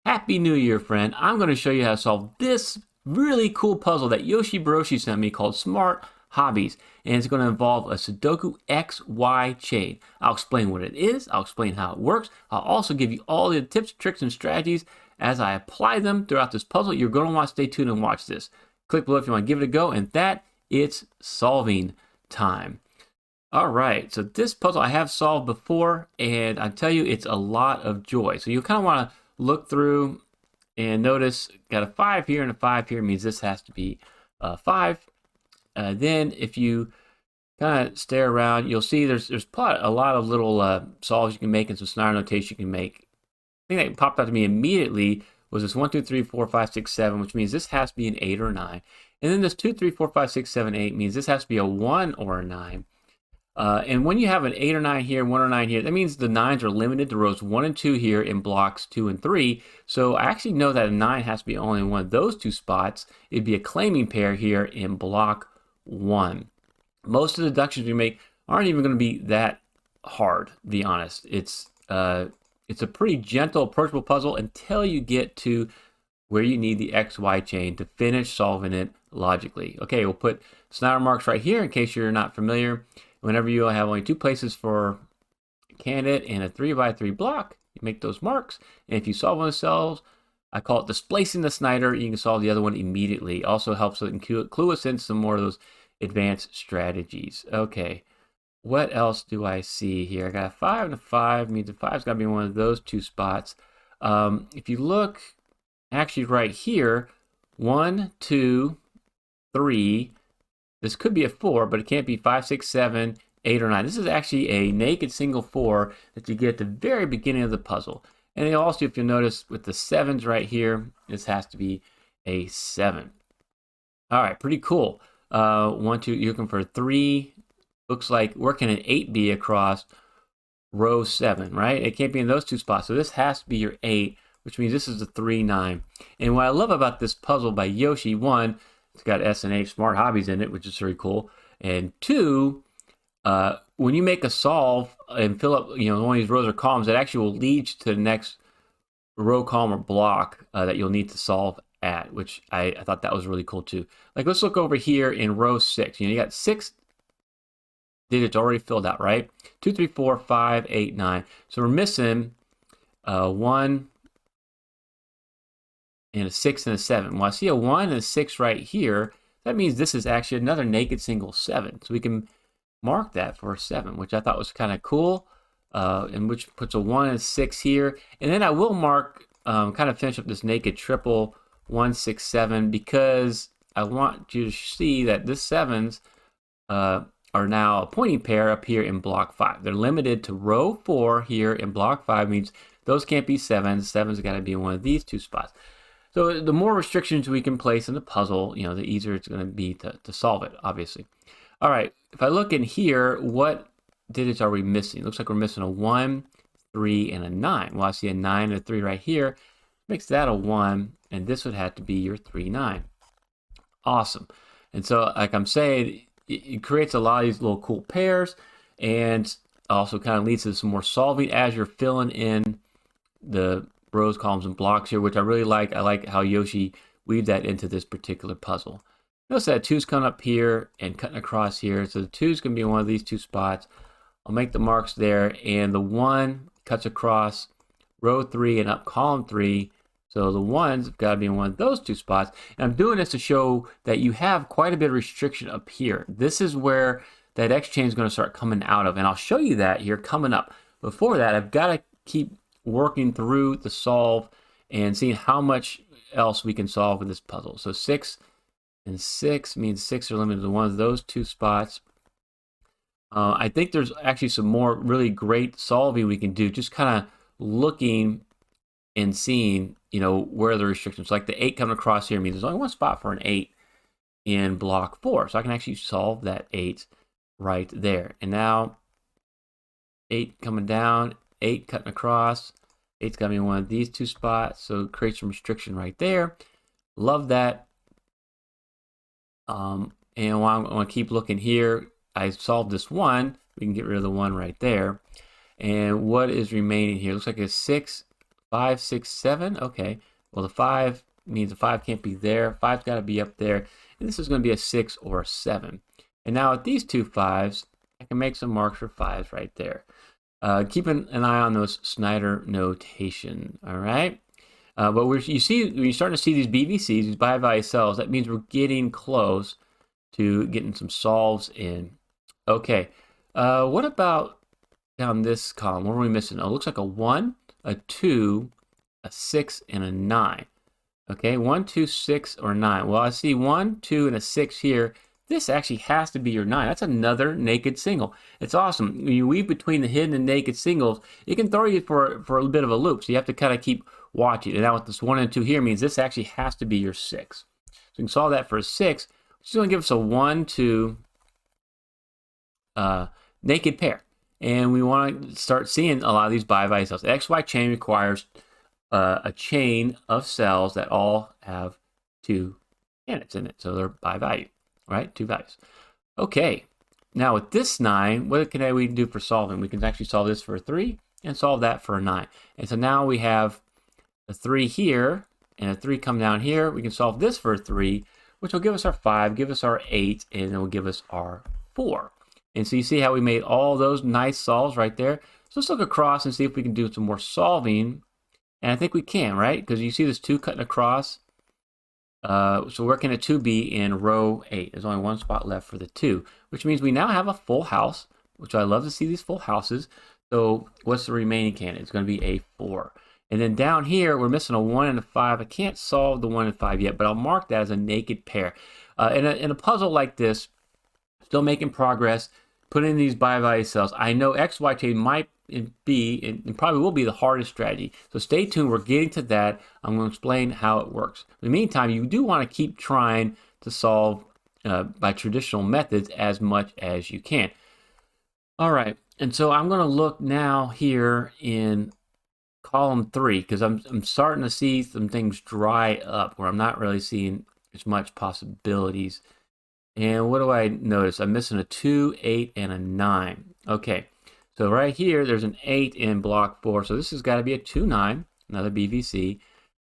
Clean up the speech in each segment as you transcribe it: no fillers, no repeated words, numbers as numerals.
Happy New Year, friend. I'm going to show you how to solve this really cool puzzle that Yoshi Baroshi sent me called Smart Hobbies. And it's going to involve a Sudoku XY chain. I'll explain what it is. I'll explain how it works. I'll also give you all the tips, tricks, and strategies as I apply them throughout this puzzle. You're going to want to stay tuned and watch this. Click below if you want to give it a go. And that, it's solving time. All right, so this puzzle I have solved before, and I tell you, it's a lot of joy. So you kind of want to look through and notice got a 5 here and a 5 here, means this has to be 5. Then if you kind of stare around, you'll see there's a lot of little solves you can make and some scenario notation you can make. The thing that popped out to me immediately was this 1, 2, 3, 4, 5, 6, 7, which means this has to be an 8 or a 9. And then this 2, 3, 4, 5, 6, 7, 8 means this has to be a 1 or a 9. And when you have an 8 or 9 here, 1 or 9 here, that means the 9s are limited to rows 1 and 2 here in blocks 2 and 3. So I actually know that a 9 has to be only in one of those two spots. It'd be a claiming pair here in block 1. Most of the deductions we make aren't even going to be that hard, to be honest. It's a pretty gentle, approachable puzzle until you get to where you need the XY chain to finish solving it logically. Okay, we'll put scenario marks right here in case you're not familiar. Whenever you have only 2 places for a candidate and a 3x3 block, you make those marks. And if you solve one of the cells, I call it displacing the Snyder. You can solve the other one immediately. Also helps clue us in some more of those advanced strategies. Okay, what else do I see here? I got a 5 and a 5, means the 5's got to be in one of those two spots. If you look actually right here, 1, 2, 3. This could be a 4, but it can't be 5, 6, 7, 8, or 9. This is actually a naked single 4 that you get at the very beginning of the puzzle. And then also, if you'll notice with the 7s right here, this has to be a 7. All right, pretty cool. 1, 2, you're looking for 3. Looks like where can an 8 be across row 7, right? It can't be in those two spots. So this has to be your 8, which means this is a 3, 9. And what I love about this puzzle by Yoshi, 1, it's got S&H Smart Hobbies in it, which is very cool. And 2, when you make a solve and fill up, one of these rows or columns, that actually will lead you to the next row, column, or block that you'll need to solve at, which I thought that was really cool too. Like, let's look over here in row 6. You got 6 digits already filled out, right? 2, 3, 4, 5, 8, 9. So we're missing 1 and a 6 and a 7. Well, I see a 1 and a 6 right here. That means this is actually another naked single 7. So we can mark that for a 7, which I thought was kind of cool, and which puts a 1 and a 6 here. And then I will mark, kind of finish up this naked triple 1, 6, 7, because I want you to see that this 7s are now a pointing pair up here in block 5. They're limited to row 4 here in block 5, means those can't be 7s. 7's got to be in one of these two spots. So the more restrictions we can place in the puzzle, the easier it's going to be to solve it, obviously. All right, if I look in here, what digits are we missing? It looks like we're missing a 1, 3, and a 9. Well, I see a 9 and a 3 right here. Makes that a 1, and this would have to be your 3, 9. Awesome. And so, like I'm saying, it creates a lot of these little cool pairs, and also kind of leads to some more solving as you're filling in the rows, columns, and blocks here, which I really like. I like how Yoshi weaved that into this particular puzzle. Notice that 2's coming up here and cutting across here. So the 2's going to be in one of these two spots. I'll make the marks there, and the 1 cuts across row 3 and up column 3. So the 1's have got to be in one of those two spots. And I'm doing this to show that you have quite a bit of restriction up here. This is where that X chain is going to start coming out of, and I'll show you that here coming up. Before that, I've got to keep working through the solve and seeing how much else we can solve with this puzzle. So 6 and 6 means 6 are limited to one of those two spots. I think there's actually some more really great solving we can do, just kind of looking and seeing, where the restrictions. Like the 8 coming across here means there's only one spot for an 8 in block 4. So I can actually solve that 8 right there. And now 8 coming down, 8 cutting across. 8's got to be in one of these two spots, so it creates some restriction right there. Love that. And I want to keep looking here. I solved this 1. We can get rid of the 1 right there. And what is remaining here? Looks like a 6 5, 6, 7. Okay. Well, the 5 means the 5 can't be there. 5's got to be up there. And this is going to be a 6 or a 7. And now with these two 5s, I can make some marks for 5s right there. Keep an eye on those Snyder notation. All right. But you see, when you're starting to see these BVCs, these by-value cells, that means we're getting close to getting some solves in. Okay. What about down this column? What are we missing? Oh, it looks like a 1, a 2, a 6, and a 9. Okay, 1, 2, 6, or 9. Well, I see 1, 2, and a 6 here. This actually has to be your 9. That's another naked single. It's awesome. When you weave between the hidden and naked singles, it can throw you for a little bit of a loop. So you have to kind of keep watching. And now with this 1 and 2 here means this actually has to be your 6. So we can solve that for a 6. It's going to give us a 1, 2 naked pair. And we want to start seeing a lot of these by-value cells. The XY chain requires a chain of cells that all have 2 candidates in it. So they're by value, right? 2 values. Okay, now with this 9, what can we do for solving? We can actually solve this for a 3 and solve that for a 9. And so now we have a 3 here and a 3 come down here. We can solve this for a 3, which will give us our 5, give us our 8, and it will give us our 4. And so you see how we made all those nice solves right there. So let's look across and see if we can do some more solving. And I think we can, right? Because you see this 2 cutting across. So where can a 2 be in row 8? There's only one spot left for the 2, which means we now have a full house, which I love to see these full houses. So what's the remaining candidate? It's going to be a 4. And then down here, we're missing a 1 and a 5. I can't solve the 1 and 5 yet, but I'll mark that as a naked pair. In a puzzle like this, still making progress, putting in these by-value cells. I know XY chain might be, and probably will be, the hardest strategy. So stay tuned. We're getting to that. I'm going to explain how it works. In the meantime, you do want to keep trying to solve by traditional methods as much as you can. All right. And so I'm going to look now here in column 3 because I'm starting to see some things dry up where I'm not really seeing as much possibilities. And what do I notice? I'm missing a 2, 8, and a 9. Okay, so right here, there's an 8 in block 4. So this has got to be a 2, 9, another BVC.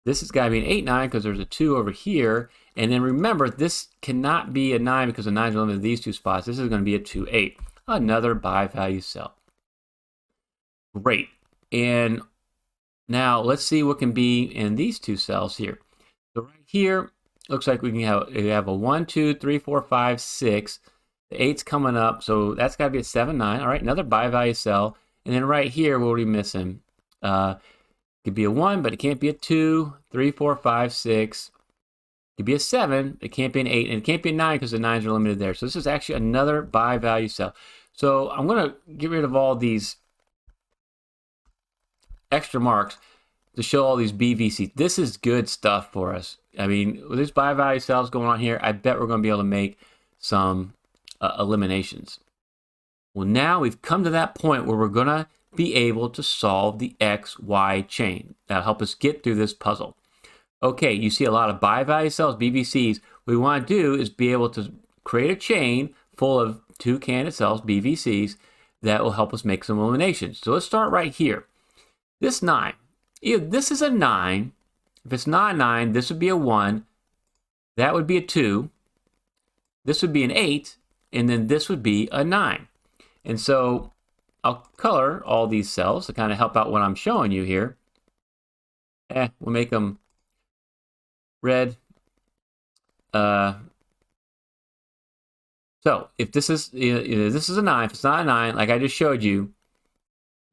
This has got to be an 8, 9 because there's a 2 over here. And then remember, this cannot be a 9 because the 9 is limited to these 2 spots. This is going to be a 2, 8, another by-value cell. Great. And now let's see what can be in these 2 cells here. So right here, looks like we have a 1, 2, 3, 4, 5, 6. The 8's coming up, so that's got to be a 7, 9. All right, another by-value cell. And then right here, what are we missing? It could be a 1, but it can't be a 2, 3, 4, 5, 6. It could be a 7, it can't be an 8, and it can't be a 9 because the 9s are limited there. So this is actually another by-value cell. So I'm going to get rid of all these extra marks to show all these BVCs. This is good stuff for us. I mean, with these by-value cells going on here, I bet we're going to be able to make some eliminations. Well, now we've come to that point where we're going to be able to solve the XY chain. That'll help us get through this puzzle. Okay, you see a lot of by-value cells, BVCs. What we want to do is be able to create a chain full of 2 candidate cells, BVCs, that will help us make some eliminations. So let's start right here. This 9. If this is a 9, if it's not a 9, this would be a 1. That would be a 2. This would be an 8. And then this would be a 9. And so I'll color all these cells to kind of help out what I'm showing you here. We'll make them red. So if this is this is a 9, if it's not a 9, like I just showed you,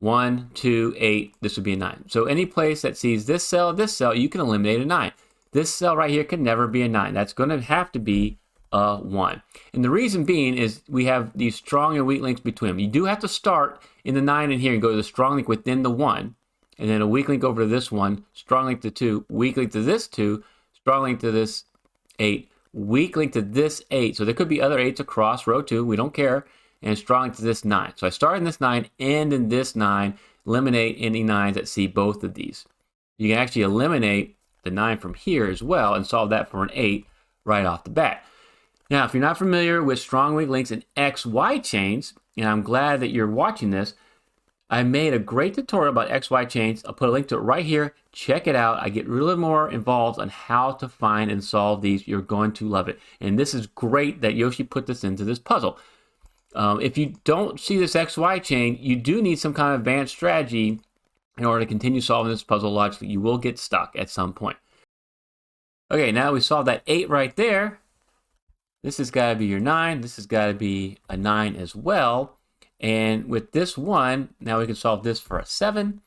1, 2, 8, this would be a 9. So any place that sees this cell, you can eliminate a 9. This cell right here can never be a 9. That's going to have to be a 1. And the reason being is we have these strong and weak links between them. You do have to start in the 9 in here and go to the strong link within the 1, and then a weak link over to this 1, strong link to 2, weak link to this 2, strong link to this 8, weak link to this 8. So there could be other 8s across row 2. We don't care. And strong link to this 9. So I start in this 9, end in this 9, eliminate any 9s that see both of these. You can actually eliminate the 9 from here as well and solve that for an 8 right off the bat. Now, if you're not familiar with strong weak links and XY chains, and I'm glad that you're watching this, I made a great tutorial about XY chains. I'll put a link to it right here. Check it out. I get really more involved on how to find and solve these. You're going to love it. And this is great that Yoshi put this into this puzzle. If you don't see this XY chain, you do need some kind of advanced strategy in order to continue solving this puzzle logically. You will get stuck at some point. Okay, now we solved that 8 right there. This has got to be your 9. This has got to be a 9 as well. And with this one, now we can solve this for a 7.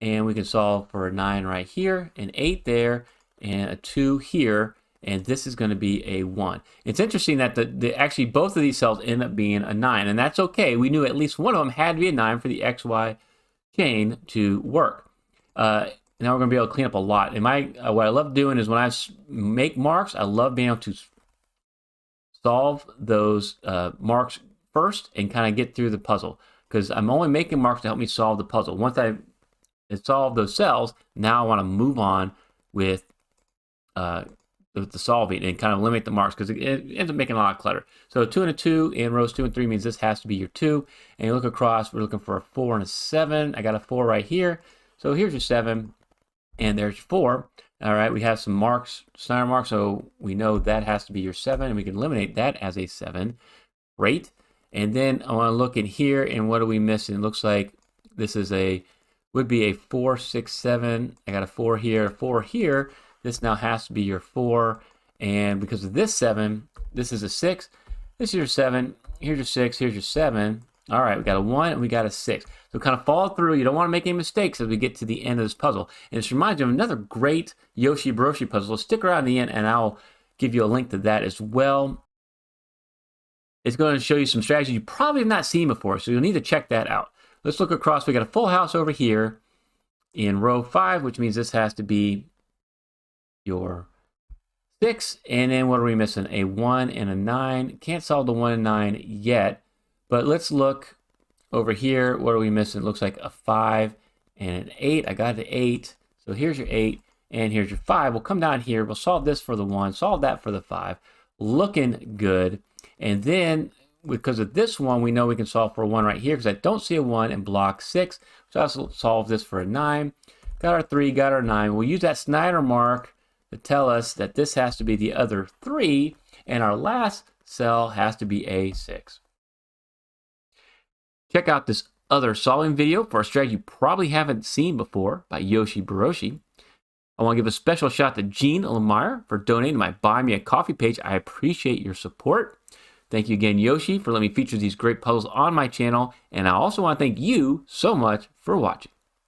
And we can solve for a 9 right here, an 8 there, and a 2 here. And this is going to be a 1. It's interesting that actually both of these cells end up being a 9. And that's okay. We knew at least one of them had to be a 9 for the XY chain to work. Now we're going to be able to clean up a lot. And what I love doing is when I make marks, I love being able to solve those marks first and kind of get through the puzzle, because I'm only making marks to help me solve the puzzle. Once I solve those cells, now I want to move on with the solving and kind of eliminate the marks, because it ends up making a lot of clutter. So 2 and a 2 in rows 2 and 3 means this has to be your 2. And you look across, we're looking for a 4 and a 7. I got a 4 right here. So here's your 7 and there's your 4. All right, we have some marks, Snyder marks, so we know that has to be your 7, and we can eliminate that as a 7. Great. And then I want to look in here, and what are we missing? It looks like this is would be a 4, 6, 7. I got a 4 here, a 4 here. This now has to be your 4. And because of this 7, this is a 6. This is your 7. Here's your 6. Here's your 7. All right, we got a 1 and we got a 6. So kind of follow through. You don't want to make any mistakes as we get to the end of this puzzle. And this reminds me of another great Yoshi Broshi puzzle. So stick around to the end, and I'll give you a link to that as well. It's going to show you some strategies you probably have not seen before, so you'll need to check that out. Let's look across. We got a full house over here in row 5, which means this has to be your 6. And then what are we missing? A 1 and a 9. Can't solve the 1 and 9 yet, but let's look over here. What are we missing? It looks like a 5 and an 8. I got the 8. So here's your 8 and here's your 5. We'll come down here. We'll solve this for the 1, solve that for the 5. Looking good. And then, because of this one, we know we can solve for a 1 right here, because I don't see a 1 in block 6. So I'll solve this for a 9. Got our 3, got our 9. We'll use that Snyder mark to tell us that this has to be the other 3, and our last cell has to be a 6. Check out this other solving video for a strategy you probably haven't seen before by Yoshi Broshi. I want to give a special shout to Jean Lemire for donating to my Buy Me a Coffee page. I appreciate your support. Thank you again, Yoshi, for letting me feature these great puzzles on my channel. And I also want to thank you so much for watching.